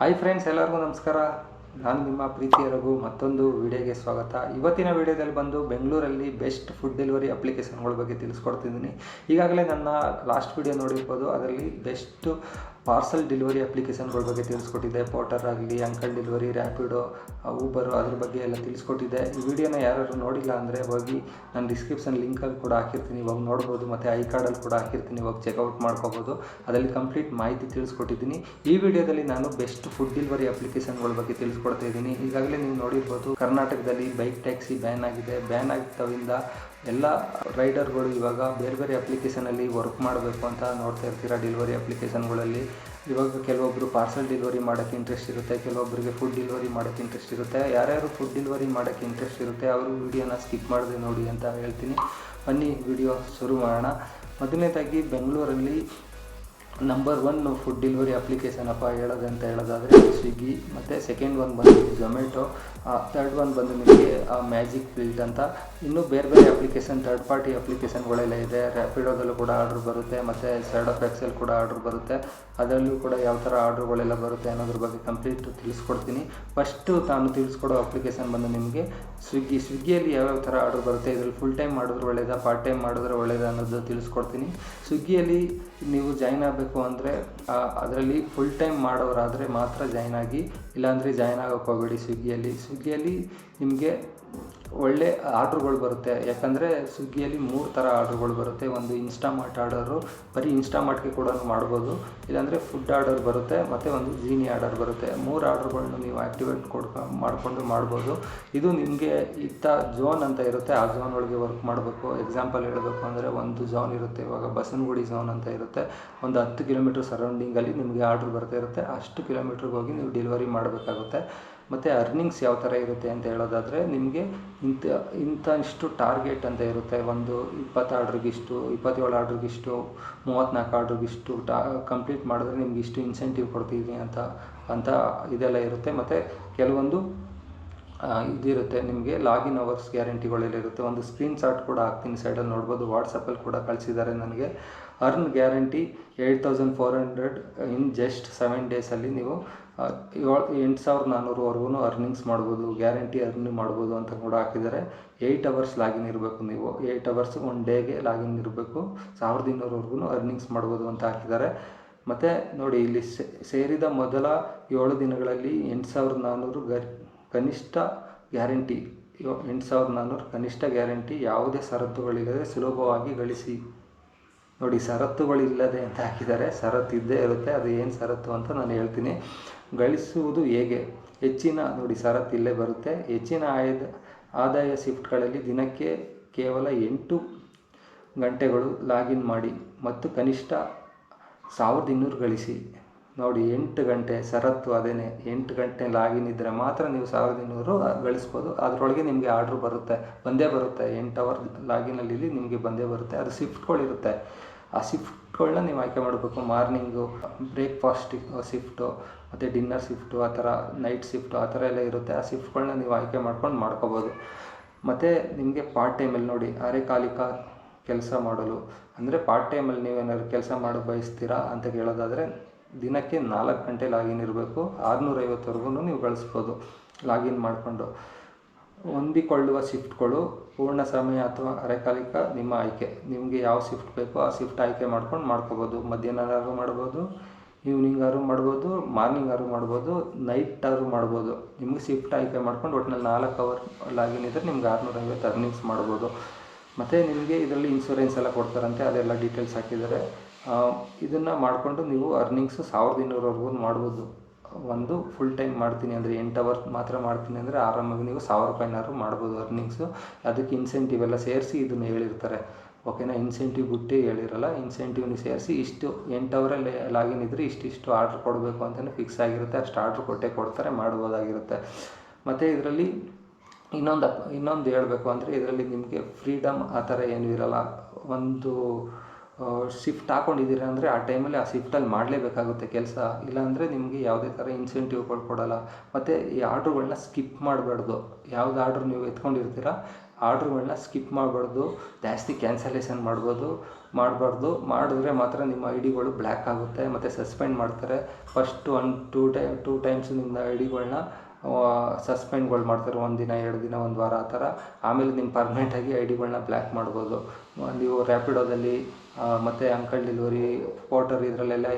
Hi friends, ಎಲ್ಲರಿಗೂ ನಮಸ್ಕಾರ. ನಾನು ನಿಮ್ಮ ಪ್ರೀತಿಯ ರಘು. ಮತ್ತೊಂದು ವಿಡಿಯೋಗೆ ಸ್ವಾಗತ. ಇವತ್ತಿನ ವಿಡಿಯೋದಲ್ಲಿ ಬಂದು ಬೆಂಗಳೂರಲ್ಲಿ ಬೆಸ್ಟ್ ಫುಡ್ ಡೆಲಿವರಿ ಅಪ್ಲಿಕೇಶನ್ಗಳ ಬಗ್ಗೆ ತಿಳಿಸ್ಕೊಡ್ತಿದ್ದೀನಿ. ಈಗಾಗಲೇ ನನ್ನ ಲಾಸ್ಟ್ ವಿಡಿಯೋ ನೋಡಿರ್ಬೋದು. ಅದರಲ್ಲಿ ಬೆಸ್ಟ್ ಪಾರ್ಸಲ್ ಡೆಲಿವರಿ ಅಪ್ಲಿಕೇಶನ್ಗಳ ಬಗ್ಗೆ ತಿಳಿಸ್ಕೊಟ್ಟಿದ್ದೆ. ಪೋರ್ಟರ್ ಆಗಲಿ, ಅಂಕಲ್ ಡೆಲಿವರಿ, ರ್ಯಾಪಿಡೋ, ಊಬರು, ಅದ್ರ ಬಗ್ಗೆ ಎಲ್ಲ ತಿಳಿಸ್ಕೊಟ್ಟಿದ್ದೆ. ಈ ವಿಡಿಯೋನ ಯಾರು ನೋಡಿಲ್ಲ ಅಂದರೆ ಹೋಗಿ ನಾನು ಡಿಸ್ಕ್ರಿಪ್ಷನ್ ಲಿಂಕಲ್ಲಿ ಕೂಡ ಹಾಕಿರ್ತೀನಿ, ಇವಾಗ ನೋಡ್ಬೋದು. ಮತ್ತು ಐ ಕಾರ್ಡಲ್ಲಿ ಕೂಡ ಹಾಕಿರ್ತೀನಿ, ಇವಾಗ ಚೆಕ್ಔಟ್ ಮಾಡ್ಕೋಬೋದು. ಅದರಲ್ಲಿ ಕಂಪ್ಲೀಟ್ ಮಾಹಿತಿ ತಿಳಿಸ್ಕೊಟ್ಟಿದ್ದೀನಿ. ಈ ವಿಡಿಯೋದಲ್ಲಿ ನಾನು ಬೆಸ್ಟ್ ಫುಡ್ ಡೆಲಿವರಿ ಅಪ್ಲಿಕೇಶನ್ಗಳ ಬಗ್ಗೆ ತಿಳಿಸ್ಕೊಡ್ತಾ ಇದ್ದೀನಿ. ಈಗಾಗಲೇ ನೀವು ನೋಡಿರ್ಬೋದು, ಕರ್ನಾಟಕದಲ್ಲಿ ಬೈಕ್ ಟ್ಯಾಕ್ಸಿ ಬ್ಯಾನ್ ಆಗಿದೆ. ಬ್ಯಾನ್ ಆಗಿದ್ದರಿಂದ ಎಲ್ಲ ರೈಡರ್ಗಳು ಇವಾಗ ಬೇರೆ ಬೇರೆ ಅಪ್ಲಿಕೇಶನಲ್ಲಿ ವರ್ಕ್ ಮಾಡಬೇಕು ಅಂತ ನೋಡ್ತಾ ಇರ್ತೀರ. ಡೆಲಿವರಿ ಅಪ್ಲಿಕೇಶನ್ಗಳಲ್ಲಿ ಇವಾಗ ಕೆಲವೊಬ್ಬರು ಪಾರ್ಸಲ್ ಡೆಲಿವರಿ ಮಾಡೋಕ್ಕೆ ಇಂಟ್ರೆಸ್ಟ್ ಇರುತ್ತೆ, ಕೆಲವೊಬ್ಬರಿಗೆ ಫುಡ್ ಡೆಲಿವರಿ ಮಾಡೋಕ್ಕೆ ಇಂಟ್ರೆಸ್ಟ್ ಇರುತ್ತೆ. ಯಾರ್ಯಾರು ಫುಡ್ ಡೆಲಿವರಿ ಮಾಡೋಕ್ಕೆ ಇಂಟ್ರೆಸ್ಟ್ ಇರುತ್ತೆ ಅವರು ವಿಡಿಯೋನ ಸ್ಕಿಪ್ ಮಾಡದೆ ನೋಡಿ ಅಂತ ಹೇಳ್ತೀನಿ. ಬನ್ನಿ ವಿಡಿಯೋ ಶುರು ಮಾಡೋಣ. ಮೊದಲನೇದಾಗಿ ಬೆಂಗಳೂರಲ್ಲಿ ನಂಬರ್ 1 ಫುಡ್ ಡೆಲಿವರಿ ಅಪ್ಲಿಕೇಶನ್ ಹೇಳೋದಾದರೆ ಸ್ವಿಗ್ಗಿ, ಮತ್ತು ಸೆಕೆಂಡ್ ಒನ್ ಬಂದು ಝೊಮ್ಯಾಟೊ, ಥರ್ಡ್ ಒನ್ ಬಂದು ನಿಮಗೆ ಮ್ಯಾಜಿಕ್ ಫಿಲ್ಟ್ ಅಂತ. ಇನ್ನೂ ಬೇರೆ ಬೇರೆ ಅಪ್ಲಿಕೇಶನ್, ಥರ್ಡ್ ಪಾರ್ಟಿ ಅಪ್ಲಿಕೇಶನ್ಗಳೆಲ್ಲ ಇದೆ. ರ್ಯಾಪಿಡೋದಲ್ಲೂ ಕೂಡ ಆರ್ಡ್ರ್ ಬರುತ್ತೆ, ಮತ್ತು ಸೈಡ್ ಆಫ್ ಎಕ್ಸೆಲ್ ಕೂಡ ಆರ್ಡ್ರ್ ಬರುತ್ತೆ. ಅದರಲ್ಲೂ ಕೂಡ ಯಾವ ಥರ ಆರ್ಡ್ರುಗಳೆಲ್ಲ ಬರುತ್ತೆ ಅನ್ನೋದ್ರ ಬಗ್ಗೆ ಕಂಪ್ಲೀಟ್ ತಿಳಿಸ್ಕೊಡ್ತೀನಿ. ಫಸ್ಟು ನಾನು ತಿಳಿಸ್ಕೊಡೋ ಅಪ್ಲಿಕೇಶನ್ ಬಂದು ನಿಮಗೆ ಸ್ವಿಗ್ಗಿಯಲ್ಲಿ ಯಾವ್ಯಾವ ಥರ ಆರ್ಡ್ರ್ ಬರುತ್ತೆ, ಇದರಲ್ಲಿ ಫುಲ್ ಟೈಮ್ ಮಾಡಿದ್ರೆ ಒಳ್ಳೆಯದಾ, ಪಾರ್ಟ್ ಟೈಮ್ ಮಾಡಿದ್ರೆ ಒಳ್ಳೆಯದಾ ಅನ್ನೋದು ತಿಳಿಸ್ಕೊಡ್ತೀನಿ. ಸ್ವಿಗ್ಗಿಯಲ್ಲಿ ನೀವು ಜಾಯ್ನ್ ಆಗಬೇಕು ಅಂದರೆ ಅದರಲ್ಲಿ ಫುಲ್ ಟೈಮ್ ಮಾಡೋರಾದರೆ ಮಾತ್ರ ಜಾಯ್ನ್ ಆಗಿ, ಇಲ್ಲಾಂದರೆ ಜಾಯ್ನ್ ಆಗೋಕ್ಕೆ ಹೋಗಬೇಡಿ. ಸ್ವಿಗ್ಗಿಯಲ್ಲಿ ನಿಮಗೆ ಒಳ್ಳೆ ಆರ್ಡ್ರುಗಳು ಬರುತ್ತೆ. ಯಾಕಂದರೆ ಸ್ವಿಗ್ಗಿಯಲ್ಲಿ 3 ಥರ ಆರ್ಡ್ರುಗಳು ಬರುತ್ತೆ. ಒಂದು ಇನ್ಸ್ಟಾಮಾರ್ಟ್ ಆರ್ಡರು, ಬರೀ ಇನ್ಸ್ಟಾಮಾರ್ಟ್ಗೆ ಕೂಡ ಮಾಡ್ಬೋದು, ಇಲ್ಲಾಂದರೆ ಫುಡ್ ಆರ್ಡರ್ ಬರುತ್ತೆ, ಮತ್ತು ಒಂದು ಜೀನಿ ಆರ್ಡರ್ ಬರುತ್ತೆ. 3 ಆರ್ಡ್ರುಗಳನ್ನ ನೀವು ಆ್ಯಕ್ಟಿವೇಟ್ ಮಾಡಿಕೊಂಡು ಮಾಡ್ಬೋದು. ಇದು ನಿಮಗೆ ಇತ್ತ ಝೋನ್ ಅಂತ ಇರುತ್ತೆ, ಆ ಝೋನ್ ಒಳಗೆ ವರ್ಕ್ ಮಾಡಬೇಕು. ಎಕ್ಸಾಂಪಲ್ ಹೇಳಬೇಕು ಅಂದರೆ ಒಂದು ಝೋನ್ ಇರುತ್ತೆ, ಇವಾಗ ಬಸವನಗುಡಿ ಝೋನ್ ಅಂತ ಇರುತ್ತೆ. ಒಂದು 10 ಕಿಲೋಮೀಟ್ರ್ ಸರೌಂಡಿಂಗಲ್ಲಿ ನಿಮಗೆ ಆರ್ಡ್ರ್ ಬರ್ತಾ ಇರುತ್ತೆ. ಅಷ್ಟು ಕಿಲೋಮೀಟ್ರಿಗೆ ಹೋಗಿ ನೀವು ಡೆಲಿವರಿ ಮಾಡಬೇಕಾಗುತ್ತೆ. ಮತ್ತು ಅರ್ನಿಂಗ್ಸ್ ಯಾವ ಥರ ಇರುತ್ತೆ ಅಂತ ಹೇಳೋದಾದರೆ, ನಿಮಗೆ ಇಷ್ಟು ಟಾರ್ಗೆಟ್ ಅಂತ ಇರುತ್ತೆ. ಒಂದು 20 ಆರ್ಡ್ರಿಗಿಷ್ಟು, 27 ಆರ್ಡ್ರಿಗಿಷ್ಟು, 34 ಆರ್ಡ್ರಿಗಿಷ್ಟು ಕಂಪ್ಲೀಟ್ ಮಾಡಿದ್ರೆ ನಿಮ್ಗೆ ಇಷ್ಟು ಇನ್ಸೆಂಟಿವ್ ಕೊಡ್ತೀವಿ ಅಂತ ಇದೆಲ್ಲ ಇರುತ್ತೆ. ಮತ್ತು ಕೆಲವೊಂದು ಇದಿರುತ್ತೆ, ನಿಮಗೆ ಲಾಗಿನ್ ಅವರ್ಸ್ ಗ್ಯಾರಂಟಿಗಳೆಲ್ಲ ಇರುತ್ತೆ. ಒಂದು ಸ್ಕ್ರೀನ್ಶಾಟ್ ಕೂಡ ಹಾಕ್ತೀನಿ, ಸೈಡಲ್ಲಿ ನೋಡ್ಬೋದು. ವಾಟ್ಸಪ್ಪಲ್ಲಿ ಕೂಡ ಕಳಿಸಿದ್ದಾರೆ ನನಗೆ. ಅರ್ನ್ ಗ್ಯಾರಂಟಿ 8400 ಇನ್ ಜಸ್ಟ್ 7 ಡೇಸಲ್ಲಿ ನೀವು 8400ವರೆಗೂ ಅರ್ನಿಂಗ್ಸ್ ಮಾಡ್ಬೋದು, ಗ್ಯಾರಂಟಿ ಅರ್ನ್ ಮಾಡ್ಬೋದು ಅಂತ ಕೂಡ ಹಾಕಿದ್ದಾರೆ. 8 ಅವರ್ಸ್ ಲಾಗಿನ್ ಇರಬೇಕು, ನೀವು 8 ಅವರ್ಸ್ ಒಂದು ಡೇಗೆ ಲಾಗಿನ್ ಇರಬೇಕು. 1200ವರೆಗೂ ಅರ್ನಿಂಗ್ಸ್ ಮಾಡ್ಬೋದು ಅಂತ ಹಾಕಿದ್ದಾರೆ. ಮತ್ತು ನೋಡಿ, ಇಲ್ಲಿ ಸೇರಿದ ಮೊದಲ 7 ದಿನಗಳಲ್ಲಿ 8400 ಕನಿಷ್ಠ ಗ್ಯಾರಂಟಿ, 8400 ಕನಿಷ್ಠ ಗ್ಯಾರಂಟಿ, ಯಾವುದೇ ಷರತ್ತುಗಳಿಲ್ಲದೆ ಸುಲಭವಾಗಿ ಗಳಿಸಿ. ನೋಡಿ, ಷರತ್ತುಗಳಿಲ್ಲದೆ ಅಂತ ಹಾಕಿದ್ದಾರೆ. ಷರತ್ತು ಇದ್ದೇ ಇರುತ್ತೆ, ಅದು ಏನು ಷರತ್ತು ಅಂತ ನಾನು ಹೇಳ್ತೀನಿ. ಗಳಿಸುವುದು ಹೇಗೆ? ನೋಡಿ, ಷರತ್ತು ಇಲ್ಲೇ ಬರುತ್ತೆ. ಹೆಚ್ಚಿನ ಆದಾಯ ಶಿಫ್ಟ್ಗಳಲ್ಲಿ ದಿನಕ್ಕೆ ಕೇವಲ 8 ಗಂಟೆಗಳು ಲಾಗಿನ್ ಮಾಡಿ ಮತ್ತು ಕನಿಷ್ಠ 1200 ಗಳಿಸಿ. ನೋಡಿ, 8 ಗಂಟೆ ಷರತ್ತು ಅದೇನೆ. 8 ಗಂಟೆ ಲಾಗಿನ್ ಇದ್ದರೆ ಮಾತ್ರ ನೀವು 1200 ಗಳಿಸ್ಬೋದು. ಅದರೊಳಗೆ ನಿಮಗೆ ಆರ್ಡ್ರ್ ಬಂದೇ ಬರುತ್ತೆ. 8 ಅವರ್ ಲಾಗಿನಲ್ಲಿ ನಿಮಗೆ ಬಂದೇ ಬರುತ್ತೆ. ಅದು ಶಿಫ್ಟ್ಗಳಿರುತ್ತೆ. ಆ ಶಿಫ್ಟ್ಗಳನ್ನ ನೀವು ಆಯ್ಕೆ ಮಾಡಬೇಕು. ಮಾರ್ನಿಂಗು, ಬ್ರೇಕ್ಫಾಸ್ಟ್ ಶಿಫ್ಟು, ಮತ್ತು ಡಿನ್ನರ್ ಶಿಫ್ಟು, ಆ ಥರ ನೈಟ್ ಶಿಫ್ಟು, ಆ ಥರ ಎಲ್ಲ ಇರುತ್ತೆ. ಆ ಶಿಫ್ಟ್ಗಳನ್ನ ನೀವು ಆಯ್ಕೆ ಮಾಡ್ಕೊಂಡು ಮಾಡ್ಕೋಬೋದು. ಮತ್ತು ನಿಮಗೆ ಪಾರ್ಟ್ ಟೈಮಲ್ಲಿ ನೋಡಿ, ಅರೆಕಾಲಿಕ ಕೆಲಸ ಮಾಡಲು ಅಂದರೆ ಪಾರ್ಟ್ ಟೈಮಲ್ಲಿ ನೀವೇನಾದ್ರು ಕೆಲಸ ಮಾಡಿ ಬಯಸ್ತೀರಾ ಅಂತ ಕೇಳೋದಾದರೆ ದಿನಕ್ಕೆ 4 ಗಂಟೆ ಲಾಗಿನ್ ಇರಬೇಕು. 650ವರೆಗೂ ನೀವು ಗಳಿಸ್ಬೋದು ಲಾಗಿನ್ ಮಾಡಿಕೊಂಡು. ಹೊಂದಿಕೊಳ್ಳುವ ಶಿಫ್ಟ್ಗಳು ಪೂರ್ಣ ಸಮಯ ಅಥವಾ ಅರೆಕಾಲಿಕ ನಿಮ್ಮ ಆಯ್ಕೆ. ನಿಮಗೆ ಯಾವ ಶಿಫ್ಟ್ ಬೇಕೋ ಆ ಶಿಫ್ಟ್ ಆಯ್ಕೆ ಮಾಡ್ಕೋಬೋದು. ಮಧ್ಯಾಹ್ನನಾದ್ರು ಮಾಡ್ಬೋದು, ಈವ್ನಿಂಗ್ ಆದ್ರೂ ಮಾಡ್ಬೋದು, ಮಾರ್ನಿಂಗ್ ಆದ್ರೂ ಮಾಡ್ಬೋದು, ನೈಟ್ ಆದ್ರೂ ಮಾಡ್ಬೋದು. ನಿಮಗೆ ಶಿಫ್ಟ್ ಆಯ್ಕೆ ಮಾಡ್ಕೊಂಡು ಒಟ್ಟಿನಲ್ಲಿ 4 ಅವರ್ ಲಾಗಿನ್ ಇದ್ದರೆ ನಿಮ್ಗೆ 650 ಅರ್ನಿಂಗ್ಸ್ ಮಾಡ್ಬೋದು. ಮತ್ತು ನಿಮಗೆ ಇದರಲ್ಲಿ ಇನ್ಶೂರೆನ್ಸ್ ಎಲ್ಲ ಕೊಡ್ತಾರಂತೆ, ಅದೆಲ್ಲ ಡೀಟೇಲ್ಸ್ ಹಾಕಿದ್ದಾರೆ. ಇದನ್ನು ಮಾಡಿಕೊಂಡು ನೀವು ಅರ್ನಿಂಗ್ಸು 1200ವರೆಗೂ ಮಾಡ್ಬೋದು. ಒಂದು ಫುಲ್ ಟೈಮ್ ಮಾಡ್ತೀನಿ ಅಂದರೆ 8 ಅವರ್ ಮಾತ್ರ ಮಾಡ್ತೀನಿ ಅಂದರೆ ಆರಾಮಾಗಿ ನೀವು 1000 ರೂಪಾಯಿನಾದ್ರು ಮಾಡ್ಬೋದು ಅರ್ನಿಂಗ್ಸು. ಅದಕ್ಕೆ ಇನ್ಸೆಂಟಿವ್ ಎಲ್ಲ ಸೇರಿಸಿ ಇದನ್ನು ಹೇಳಿರ್ತಾರೆ, ಓಕೆನಾ? ಇನ್ಸೆಂಟಿವ್ ಬಿಟ್ಟು ಹೇಳಿರಲ್ಲ, ಇನ್ಸೆಂಟಿವ್ನ ಸೇರಿಸಿ ಇಷ್ಟು 8 ಅವರಲ್ಲಿ ಲಾಗಿನ್ ಇದ್ದರೆ ಇಷ್ಟು ಆರ್ಡ್ರ್ ಕೊಡಬೇಕು ಅಂತಲೇ ಫಿಕ್ಸ್ ಆಗಿರುತ್ತೆ. ಅಷ್ಟು ಆರ್ಡ್ರ್ ಕೊಡ್ತಾರೆ, ಮಾಡ್ಬೋದಾಗಿರುತ್ತೆ. ಮತ್ತು ಇದರಲ್ಲಿ ಇನ್ನೊಂದು ಹೇಳಬೇಕು ಅಂದರೆ, ಇದರಲ್ಲಿ ನಿಮಗೆ ಫ್ರೀಡಮ್ ಆ ಥರ ಏನೂ ಇರಲ್ಲ. ಒಂದು ಶಿಫ್ಟ್ ಹಾಕ್ಕೊಂಡಿದ್ದೀರ ಅಂದರೆ ಆ ಟೈಮಲ್ಲಿ ಆ ಶಿಫ್ಟಲ್ಲಿ ಮಾಡಲೇಬೇಕಾಗುತ್ತೆ ಕೆಲಸ, ಇಲ್ಲಾಂದರೆ ನಿಮಗೆ ಯಾವುದೇ ಥರ ಇನ್ಸೆಂಟಿವ್ಗಳು ಕೊಡೋಲ್ಲ. ಮತ್ತು ಈ ಆರ್ಡ್ರುಗಳನ್ನ ಸ್ಕಿಪ್ ಮಾಡಬಾರ್ದು. ಯಾವ್ದು ಆರ್ಡ್ರ್ ನೀವು ಎತ್ಕೊಂಡಿರ್ತೀರ ಆರ್ಡ್ರುಗಳನ್ನ ಸ್ಕಿಪ್ ಮಾಡಬಾರ್ದು, ಜಾಸ್ತಿ ಕ್ಯಾನ್ಸಲೇಷನ್ ಮಾಡಬಾರ್ದು. ಮಾಡಿದ್ರೆ ಮಾತ್ರ ನಿಮ್ಮ ಐ ಡಿಗಳು ಬ್ಲ್ಯಾಕ್ ಆಗುತ್ತೆ ಮತ್ತು ಸಸ್ಪೆಂಡ್ ಮಾಡ್ತಾರೆ. ಫಸ್ಟ್ 2 ಟೈಮ್ಸ್ ನಿಮ್ಮ ಐ ಡಿಗಳನ್ನ ಸಸ್ಪೆಂಡ್ಗಳು ಮಾಡ್ತಾರೆ, 1 ದಿನ 2 ದಿನ 1 ವಾರ ಆ ಥರ. ಆಮೇಲೆ ನಿಮ್ಮ ಪರ್ಮನೆಂಟಾಗಿ ಐ ಡಿಗಳನ್ನ ಬ್ಲ್ಯಾಕ್ ಮಾಡ್ಬೋದು. ನೀವು ರ್ಯಾಪಿಡೋದಲ್ಲಿ ಮತ್ತು ಅಂಕಲ್ ಡೆಲಿವರಿ, ಪೋರ್ಟರ್ ಇದರಲ್ಲೆಲ್ಲ